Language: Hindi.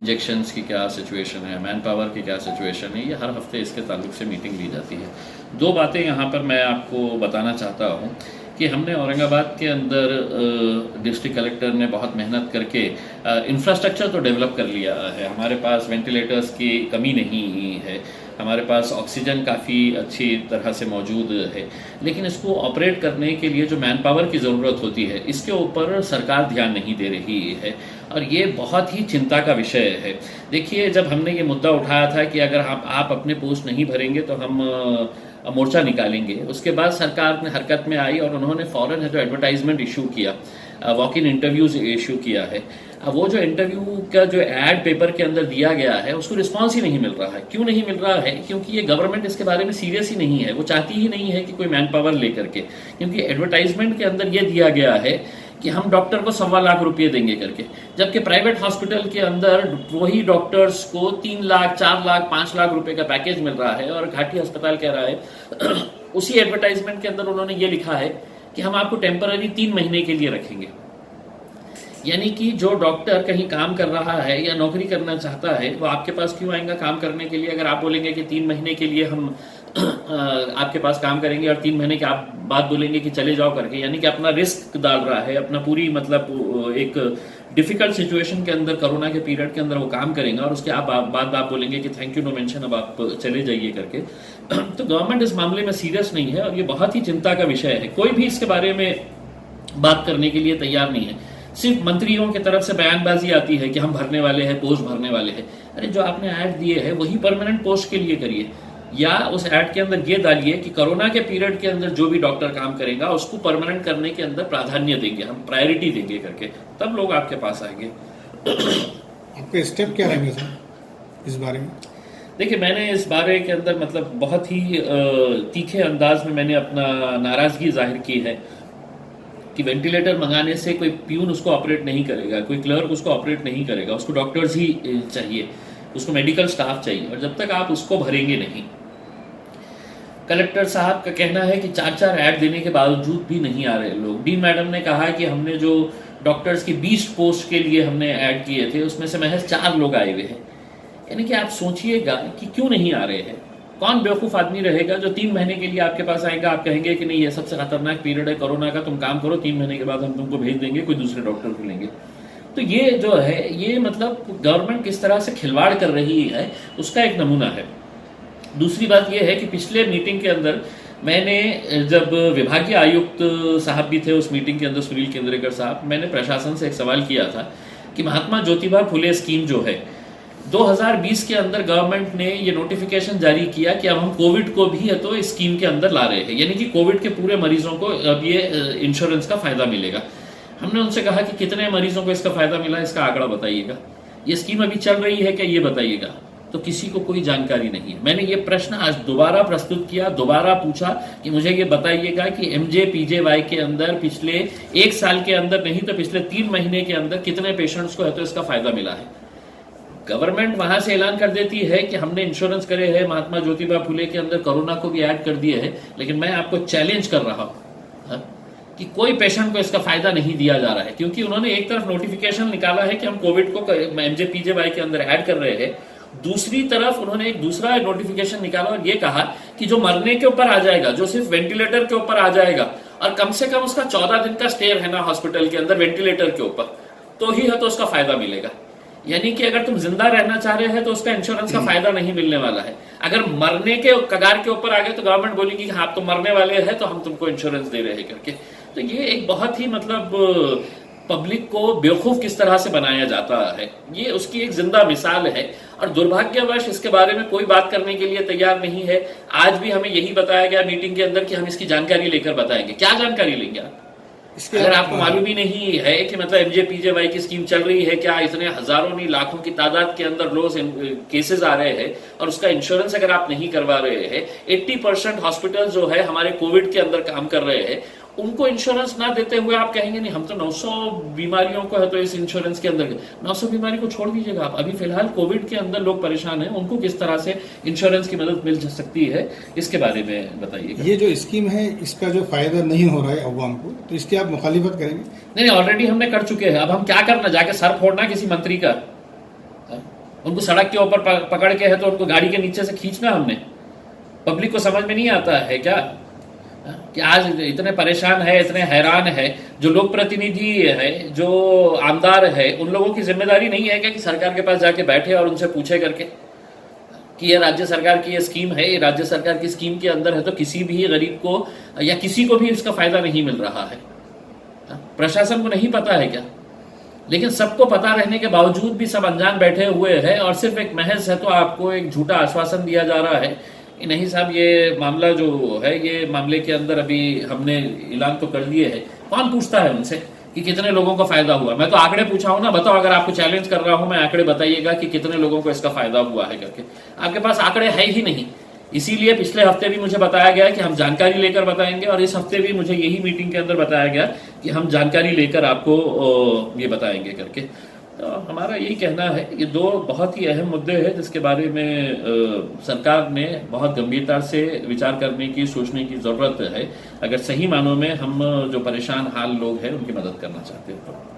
इंजेक्शंस की क्या सिचुएशन है, मैन पावर की क्या सिचुएशन है, ये हर हफ्ते इसके ताल्लुक से मीटिंग ली जाती है। दो बातें यहाँ पर मैं आपको बताना चाहता हूँ कि हमने औरंगाबाद के अंदर डिस्ट्रिक्ट कलेक्टर ने बहुत मेहनत करके इंफ्रास्ट्रक्चर तो डेवलप कर लिया है। हमारे पास वेंटिलेटर्स की कमी नहीं है, हमारे पास ऑक्सीजन काफ़ी अच्छी तरह से मौजूद है, लेकिन इसको ऑपरेट करने के लिए जो मैन पावर की ज़रूरत होती है इसके ऊपर सरकार ध्यान नहीं दे रही है और ये बहुत ही चिंता का विषय है। देखिए, जब हमने ये मुद्दा उठाया था कि अगर आप अपने पोस्ट नहीं भरेंगे तो हम मोर्चा निकालेंगे, उसके बाद सरकार ने हरकत में आई और उन्होंने फ़ौरन जो एडवर्टाइजमेंट इशू किया, वॉक इन इंटरव्यूज़ इशू किया है। अब वो जो इंटरव्यू का जो एड पेपर के अंदर दिया गया है उसको रिस्पांस ही नहीं मिल रहा है। क्यों नहीं मिल रहा है? क्योंकि ये गवर्नमेंट इसके बारे में सीरियस ही नहीं है, वो चाहती ही नहीं है कि कोई मैन पावर लेकर के, क्योंकि एडवर्टाइजमेंट के अंदर ये दिया गया है कि हम डॉक्टर को 1.25 लाख रुपये देंगे करके, जबकि प्राइवेट हॉस्पिटल के अंदर वही डॉक्टर्स को 3 लाख, 4 लाख, 5 लाख रुपए का पैकेज मिल रहा है। और घाटी अस्पताल कह रहा है उसी एडवर्टाइजमेंट के अंदर उन्होंने ये लिखा है कि हम आपको टेम्पररी 3 महीने के लिए रखेंगे। यानी कि जो डॉक्टर कहीं काम कर रहा है या नौकरी करना चाहता है वो आपके पास क्यों आएगा काम करने के लिए, अगर आप बोलेंगे कि 3 महीने के लिए हम आपके पास काम करेंगे और 3 महीने के आप बाद बोलेंगे कि चले जाओ करके, यानी कि अपना रिस्क डाल रहा है, अपना पूरी मतलब एक डिफिकल्ट सिचुएशन के अंदर, कोरोना के पीरियड के अंदर वो काम करेंगे और उसके बाद आप बोलेंगे कि थैंक यू नो मेंशन, अब आप चले जाइए करके। तो गवर्नमेंट इस मामले में सीरियस नहीं है और ये बहुत ही चिंता का विषय है। कोई भी इसके बारे में बात करने के लिए तैयार नहीं है। सिर्फ मंत्रियों की तरफ से बयानबाजी आती है कि हम भरने वाले हैं, पोस्ट भरने वाले हैं। अरे जो आपने ऐड दिए है वही परमानेंट पोस्ट के लिए करिए, या उस ऐड के अंदर ये डालिए कि कोरोना के पीरियड के अंदर जो भी डॉक्टर काम करेगा उसको परमानेंट करने के अंदर प्राधान्य देंगे, हम प्रायोरिटी देंगे करके, तब लोग आपके पास आएंगे। आपके स्टेप क्या रहेंगे सर इस बारे में? देखिए, मैंने इस बारे के अंदर मतलब बहुत ही तीखे अंदाज में मैंने अपना नाराजगी जाहिर की है कि वेंटिलेटर मंगाने से कोई प्यून उसको ऑपरेट नहीं करेगा, कोई क्लर्क उसको ऑपरेट नहीं करेगा, उसको डॉक्टर्स ही चाहिए, उसको मेडिकल स्टाफ चाहिए। और जब तक आप उसको भरेंगे नहीं, कलेक्टर साहब का कहना है कि 4-4 ऐड देने के बावजूद भी नहीं आ रहे लोग। डी मैडम ने कहा कि हमने जो डॉक्टर्स की 20 पोस्ट के लिए हमने ऐड किए थे उसमें से महज 4 लोग आए हुए हैं। यानी कि आप सोचिएगा कि क्यों नहीं आ रहे हैं। कौन बेवकूफ़ आदमी रहेगा जो 3 महीने के लिए आपके पास आएगा, आप कहेंगे कि नहीं ये सबसे खतरनाक पीरियड है कोरोना का, तुम काम करो, 3 महीने के बाद हम तुमको भेज देंगे, कोई दूसरे डॉक्टर को लेंगे। तो ये जो है, ये मतलब गवर्नमेंट किस तरह से खिलवाड़ कर रही है उसका एक नमूना है। दूसरी बात यह है कि पिछले मीटिंग के अंदर मैंने, जब विभागीय आयुक्त साहब भी थे उस मीटिंग के अंदर, सुनील केंद्रेकर साहब, मैंने प्रशासन से एक सवाल किया था कि महात्मा ज्योतिबा फुले स्कीम जो है 2020 के अंदर गवर्नमेंट ने ये नोटिफिकेशन जारी किया कि अब हम कोविड को भी है तो इस स्कीम के अंदर ला रहे हैं, यानी कि कोविड के पूरे मरीजों को अब ये इंश्योरेंस का फायदा मिलेगा। हमने उनसे कहा कि कितने मरीजों को इसका फायदा मिला, इसका आंकड़ा बताइएगा, ये स्कीम अभी चल रही है क्या, ये बताइएगा। तो किसी को कोई जानकारी नहीं है। मैंने ये प्रश्न आज दोबारा प्रस्तुत किया, दोबारा पूछा कि मुझे ये बताइएगा कि MJPJY के अंदर पिछले 1 साल के अंदर नहीं तो पिछले 3 महीने के अंदर कितने पेशेंट्स को है तो इसका फायदा मिला है। गवर्नमेंट वहां से ऐलान कर देती है कि हमने इंश्योरेंस करे हैं, महात्मा ज्योतिबा फुले के अंदर कोरोना को भी ऐड कर दिए है, लेकिन मैं आपको चैलेंज कर रहा हूं कि कोई पेशेंट को इसका फायदा नहीं दिया जा रहा है, क्योंकि उन्होंने एक तरफ नोटिफिकेशन निकाला है कि हम कोविड को MJPJY के अंदर ऐड कर रहे हैं, दूसरी तरफ उन्होंने एक दूसरा नोटिफिकेशन निकाला और ये कहा कि जो मरने के ऊपर आ जाएगा, जो सिर्फ वेंटिलेटर के ऊपर आ जाएगा और कम से कम उसका 14 दिन का स्टे रहना हॉस्पिटल के अंदर वेंटिलेटर के ऊपर, तो ही है तो उसका फायदा मिलेगा। यानी कि अगर तुम जिंदा रहना चाह रहे हैं तो उसका इंश्योरेंस का फायदा नहीं मिलने वाला है। अगर मरने के कगार के ऊपर आ गए तो गवर्नमेंट बोलेगी कि हाँ तुम मरने वाले हैं तो हम तुमको इंश्योरेंस दे रहे हैं करके। तो ये एक बहुत ही मतलब पब्लिक को बेवकूफ किस तरह से बनाया जाता है, ये उसकी एक जिंदा मिसाल है। और दुर्भाग्यवश इसके बारे में कोई बात करने के लिए तैयार नहीं है। आज भी हमें यही बताया गया मीटिंग के अंदर कि हम इसकी जानकारी लेकर बताएंगे। क्या जानकारी लेंगे आप? अगर आपको मालूम ही नहीं है कि मतलब MJPJY की स्कीम चल रही है क्या, इतने हजारों नहीं लाखों की तादाद के अंदर रोज केसेस आ रहे हैं और उसका इंश्योरेंस अगर आप नहीं करवा रहे हैं, 80% हॉस्पिटल जो है हमारे कोविड के अंदर काम कर रहे हैं, उनको इंश्योरेंस ना देते हुए आप कहेंगे नहीं हम तो 900 बीमारियों को है तो इस इंश्योरेंस के अंदर, 900 बीमारी को छोड़ दीजिएगा आप, अभी फिलहाल कोविड के अंदर लोग परेशान हैं, उनको किस तरह से इंश्योरेंस की मदद मिल सकती है इसके बारे में बताइएगा। ये जो स्कीम है इसका जो फायदा नहीं हो रहा है अवाम को, तो इसकी आप मुखालिफत करेंगे? नहीं, ऑलरेडी हमने कर चुके हैं। अब हम क्या करना, जाके सर फोड़ना किसी मंत्री का? उनको सड़क के ऊपर पकड़ के है तो उनको गाड़ी के नीचे से खींचना हमने। पब्लिक को समझ में नहीं आता है क्या कि आज इतने परेशान है, इतने हैरान है, जो लोक प्रतिनिधि है, जो आमदार है, उन लोगों की जिम्मेदारी नहीं है क्या कि सरकार के पास जाके बैठे और उनसे पूछे करके कि ये राज्य सरकार की ये स्कीम है, ये राज्य सरकार की स्कीम के अंदर है तो किसी भी गरीब को या किसी को भी इसका फायदा नहीं मिल रहा है। प्रशासन को नहीं पता है क्या? लेकिन सबको पता रहने के बावजूद भी सब अनजान बैठे हुए हैं और सिर्फ एक महज है तो आपको एक झूठा आश्वासन दिया जा रहा है कि नहीं साहब ये मामला जो है, ये मामले के अंदर अभी हमने ऐलान तो कर दिए है। कौन पूछता है उनसे कि कितने लोगों को फायदा हुआ? मैं तो आंकड़े पूछा हूं ना, बताओ, अगर आपको चैलेंज कर रहा हूं मैं, आंकड़े बताइएगा कि कितने लोगों को इसका फायदा हुआ है करके। आपके पास आंकड़े है ही नहीं। इसीलिए पिछले हफ्ते भी मुझे बताया गया कि हम जानकारी लेकर बताएंगे और इस हफ्ते भी मुझे यही मीटिंग के अंदर बताया गया कि हम जानकारी लेकर आपको ये बताएंगे करके। तो हमारा यही कहना है, ये दो बहुत ही अहम मुद्दे हैं जिसके बारे में सरकार ने बहुत गंभीरता से विचार करने की, सोचने की जरूरत है, अगर सही मानों में हम जो परेशान हाल लोग हैं उनकी मदद करना चाहते हैं।